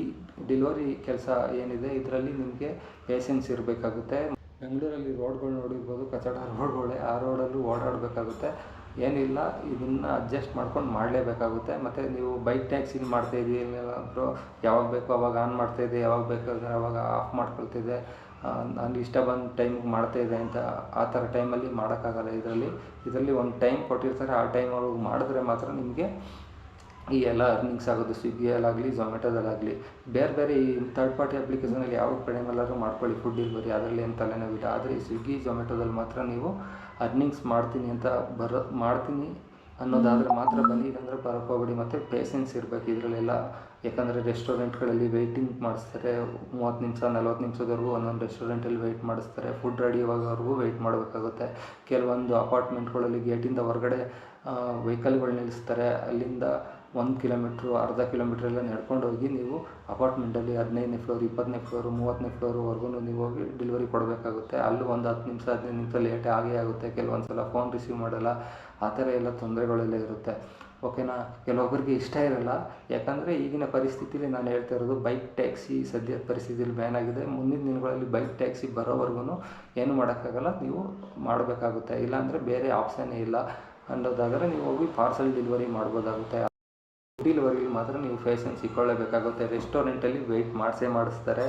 ಡೆಲಿವರಿ ಕೆಲಸ ಏನಿದೆ ಇದರಲ್ಲಿ ನಿಮಗೆ ಪೇಷನ್ಸ್ ಇರಬೇಕಾಗುತ್ತೆ. ಬೆಂಗಳೂರಲ್ಲಿ ರೋಡ್ಗಳು ನೋಡಿರ್ಬೋದು, ಕಚಡ ರೋಡ್ಗಳೇ. ಆ ರೋಡಲ್ಲೂ ಓಡಾಡಬೇಕಾಗುತ್ತೆ. ಏನಿಲ್ಲ, ಇದನ್ನು ಅಡ್ಜಸ್ಟ್ ಮಾಡ್ಕೊಂಡು ಮಾಡಲೇಬೇಕಾಗುತ್ತೆ. ಮತ್ತು ನೀವು ಬೈಕ್ ಟ್ಯಾಕ್ಸಿಲಿ ಮಾಡ್ತಾಯಿದ್ದೀವಿ ಬ್ರೋ, ಯಾವಾಗ ಬೇಕೋ ಅವಾಗ ಆನ್ ಮಾಡ್ತಾಯಿದ್ದೆ, ಯಾವಾಗ ಬೇಕಾದ್ರೆ ಅವಾಗ ಆಫ್ ಮಾಡ್ಕೊಳ್ತಿದ್ದೆ, ನಾನು ಇಷ್ಟ ಬಂದ ಟೈಮಿಗೆ ಮಾಡ್ತಾಯಿದ್ದೆ ಅಂತ ಆ ಥರ ಟೈಮಲ್ಲಿ ಮಾಡೋಕ್ಕಾಗಲ್ಲ. ಇದರಲ್ಲಿ ಒಂದು ಟೈಮ್ ಕೊಟ್ಟಿರ್ತಾರೆ, ಆ ಟೈಮ್ ಒಳಗೆ ಮಾಡಿದ್ರೆ ಮಾತ್ರ ನಿಮಗೆ ಈ ಎಲ್ಲ ಅರ್ನಿಂಗ್ಸ್ ಆಗೋದು. ಸ್ವಿಗ್ಗಿಯಲ್ಲಾಗಲಿ, ಝೊಮ್ಯಾಟೊದಲ್ಲಾಗಲಿ. ಬೇರೆ ಈ ಥರ್ಡ್ ಪಾರ್ಟಿ ಅಪ್ಲಿಕೇಶನಲ್ಲಿ ಯಾವ ಕಡೆಯಲ್ಲಾದ್ರೂ ಮಾಡ್ಕೊಳ್ಳಿ ಫುಡ್ ಡೆಲಿವರಿ, ಅದರಲ್ಲಿ ಏನು ತಲೆನೋವಿಲ್ಲ. ಆದರೆ ಈ ಸ್ವಿಗ್ಗಿ, ಝೊಮ್ಯಾಟೊದಲ್ಲಿ ಮಾತ್ರ ನೀವು ಅರ್ನಿಂಗ್ಸ್ ಮಾಡ್ತೀನಿ ಅನ್ನೋದಾದರೆ ಮಾತ್ರ ಬನ್ನಿ, ಇಲ್ಲಾಂದರೆ ಬರೋಕ್ಕೆ ಹೋಗ್ಬೇಡಿ. ಮತ್ತು ಪೇಷನ್ಸ್ ಇರಬೇಕು ಇದರಲ್ಲೆಲ್ಲ. ಯಾಕಂದರೆ ರೆಸ್ಟೋರೆಂಟ್ಗಳಲ್ಲಿ ವೆಯ್ಟಿಂಗ್ ಮಾಡಿಸ್ತಾರೆ, 30 ನಿಮಿಷ 40 ನಿಮಿಷದವರೆಗೂ ಒಂದೊಂದು ರೆಸ್ಟೋರೆಂಟಲ್ಲಿ ವೆಯ್ಟ್ ಮಾಡಿಸ್ತಾರೆ. ಫುಡ್ ರೆಡಿ ಆಗೋವರೆಗೂ ವೆಯ್ಟ್ ಮಾಡಬೇಕಾಗುತ್ತೆ. ಕೆಲವೊಂದು ಅಪಾರ್ಟ್ಮೆಂಟ್ಗಳಲ್ಲಿ ಗೇಟಿಂದ ಹೊರಗಡೆ ವೆಹಿಕಲ್ಗಳು ನಿಲ್ಲಿಸ್ತಾರೆ. ಅಲ್ಲಿಂದ 1 ಕಿಲೋಮೀಟ್ರು, ಅರ್ಧ ಕಿಲೋಮೀಟ್ರ್ ಎಲ್ಲ ನಡ್ಕೊಂಡು ಹೋಗಿ ನೀವು ಅಪಾರ್ಟ್ಮೆಂಟಲ್ಲಿ 15ನೇ ಫ್ಲೋರ್, 20ನೇ ಫ್ಲೋರು, 30ನೇ ಫ್ಲೋರ್ವರೆಗೂ ನೀವು ಹೋಗಿ ಡೆಲಿವರಿ ಕೊಡಬೇಕಾಗುತ್ತೆ. ಅಲ್ಲೂ ಒಂದು 10 ನಿಮಿಷ 15 ನಿಮಿಷ ಲೇಟೇ ಆಗುತ್ತೆ. ಕೆಲವೊಂದು ಸಲ ಫೋನ್ ರಿಸೀವ್ ಮಾಡಲ್ಲ, ಆ ಥರ ಎಲ್ಲ ತೊಂದರೆಗಳೆಲ್ಲ ಇರುತ್ತೆ. ಓಕೆನಾ. ಕೆಲವೊಬ್ಬರಿಗೆ ಇಷ್ಟ ಇರಲ್ಲ, ಯಾಕಂದರೆ ಈಗಿನ ಪರಿಸ್ಥಿತಿಲಿ ನಾನು ಹೇಳ್ತಾ ಇರೋದು ಬೈಕ್ ಟ್ಯಾಕ್ಸಿ ಸದ್ಯದ ಪರಿಸ್ಥಿತಿಯಲ್ಲಿ ಬ್ಯಾನ್ ಆಗಿದೆ. ಮುಂದಿನ ದಿನಗಳಲ್ಲಿ ಬೈಕ್ ಟ್ಯಾಕ್ಸಿ ಬರೋವರೆಗೂ ಏನು ಮಾಡೋಕ್ಕಾಗಲ್ಲ, ನೀವು ಮಾಡಬೇಕಾಗುತ್ತೆ. ಇಲ್ಲಾಂದರೆ ಬೇರೆ ಆಪ್ಷನ್ನೇ ಇಲ್ಲ ಅನ್ನೋದಾದರೆ ನೀವು ಹೋಗಿ ಪಾರ್ಸಲ್ ಡೆಲಿವರಿ ಮಾಡ್ಬೋದಾಗುತ್ತೆ. ಡೆಲಿವರಿಗೆ ಮಾತ್ರ ನೀವು ಪೇಷನ್ಸ್ ಇಟ್ಕೊಳ್ಳೇಬೇಕಾಗುತ್ತೆ. ರೆಸ್ಟೋರೆಂಟಲ್ಲಿ ವೆಯ್ಟ್ ಮಾಡಿಸ್ತಾರೆ.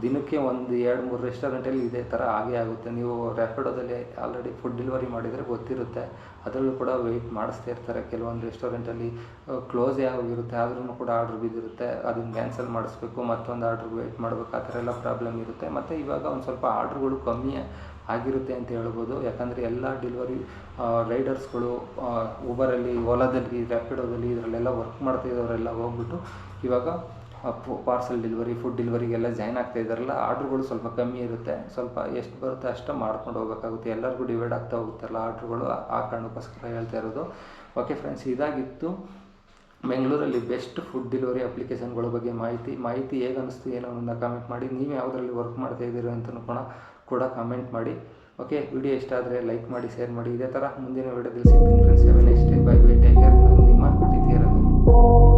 ದಿನಕ್ಕೆ 1-2-3 ರೆಸ್ಟೋರೆಂಟಲ್ಲಿ ಇದೇ ಥರ ಆಗೇ ಆಗುತ್ತೆ. ನೀವು ರ್ಯಾಪಿಡೋದಲ್ಲಿ ಆಲ್ರೆಡಿ ಫುಡ್ ಡೆಲಿವರಿ ಮಾಡಿದರೆ ಗೊತ್ತಿರುತ್ತೆ, ಅದರಲ್ಲೂ ಕೂಡ ವೆಯ್ಟ್ ಮಾಡಿಸ್ತಾ ಇರ್ತಾರೆ. ಕೆಲವೊಂದು ರೆಸ್ಟೋರೆಂಟಲ್ಲಿ ಕ್ಲೋಸೇ ಆಗಿರುತ್ತೆ, ಆದ್ರೂ ಕೂಡ ಆರ್ಡ್ರ್ ಬಿದ್ದಿರುತ್ತೆ, ಅದನ್ನು ಕ್ಯಾನ್ಸಲ್ ಮಾಡಿಸ್ಬೇಕು, ಮತ್ತೊಂದು ಆರ್ಡ್ರಿಗೆ ವೆಯ್ಟ್ ಮಾಡಬೇಕು, ಆ ಥರ ಎಲ್ಲ ಪ್ರಾಬ್ಲಮ್ ಇರುತ್ತೆ. ಮತ್ತು ಇವಾಗ ಒಂದು ಸ್ವಲ್ಪ ಆರ್ಡ್ರ್ಗಳು ಕಮ್ಮಿ ಆಗಿರುತ್ತೆ ಅಂತ ಹೇಳ್ಬೋದು. ಯಾಕಂದರೆ ಎಲ್ಲ ಡೆಲಿವರಿ ರೈಡರ್ಸ್ಗಳು ಊಬರಲ್ಲಿ, ಓಲಾದಲ್ಲಿ, ರ್ಯಾಪಿಡೋದಲ್ಲಿ ಇದರಲ್ಲೆಲ್ಲ ವರ್ಕ್ ಮಾಡ್ತಾಯಿದ್ದವರೆಲ್ಲ ಹೋಗ್ಬಿಟ್ಟು ಇವಾಗ ಪಾರ್ಸಲ್ ಡೆಲಿವರಿ, ಫುಡ್ ಡೆಲಿವರಿಗೆಲ್ಲ ಜಾಯ್ನ್ ಆಗ್ತಾ ಇದ್ದಾರಲ್ಲ, ಆರ್ಡ್ರುಗಳು ಸ್ವಲ್ಪ ಕಮ್ಮಿ ಇರುತ್ತೆ. ಸ್ವಲ್ಪ ಎಷ್ಟು ಬರುತ್ತೆ ಅಷ್ಟು ಮಾಡ್ಕೊಂಡು ಹೋಗಬೇಕಾಗುತ್ತೆ. ಎಲ್ಲರಿಗೂ ಡಿವೈಡ್ ಆಗ್ತಾ ಹೋಗುತ್ತಲ್ಲ ಆರ್ಡ್ರುಗಳು, ಆ ಕಾರಣಕ್ಕೋಸ್ಕರ ಹೇಳ್ತಾ ಇರೋದು. ಓಕೆ ಫ್ರೆಂಡ್ಸ್, ಇದಾಗಿತ್ತು ಬೆಂಗಳೂರಲ್ಲಿ ಬೆಸ್ಟ್ ಫುಡ್ ಡೆಲಿವರಿ ಅಪ್ಲಿಕೇಶನ್ಗಳ ಬಗ್ಗೆ ಮಾಹಿತಿ ಹೇಗೆ ಅನ್ನಿಸ್ತು ಏನೋ ಅನ್ನೋದನ್ನ ಕಾಮೆಂಟ್ ಮಾಡಿ. ನೀವು ಯಾವುದರಲ್ಲಿ ವರ್ಕ್ ಮಾಡ್ತಾ ಇದ್ದೀರಿ ಅಂತಲೂ ಕೂಡ ಕಾಮೆಂಟ್ ಮಾಡಿ. ಓಕೆ, ವಿಡಿಯೋ ಇಷ್ಟ ಆದರೆ ಲೈಕ್ ಮಾಡಿ, ಶೇರ್ ಮಾಡಿ. ಇದೇ ಥರ ಮುಂದಿನ ವಿಡಿಯೋದಲ್ಲಿ ಸಿಗ್ತೀನಿ friends. Have A nice day. Bye bye, take care. ನಿಮ್ಮ ಪ್ರೀತಿಯ ರಘು.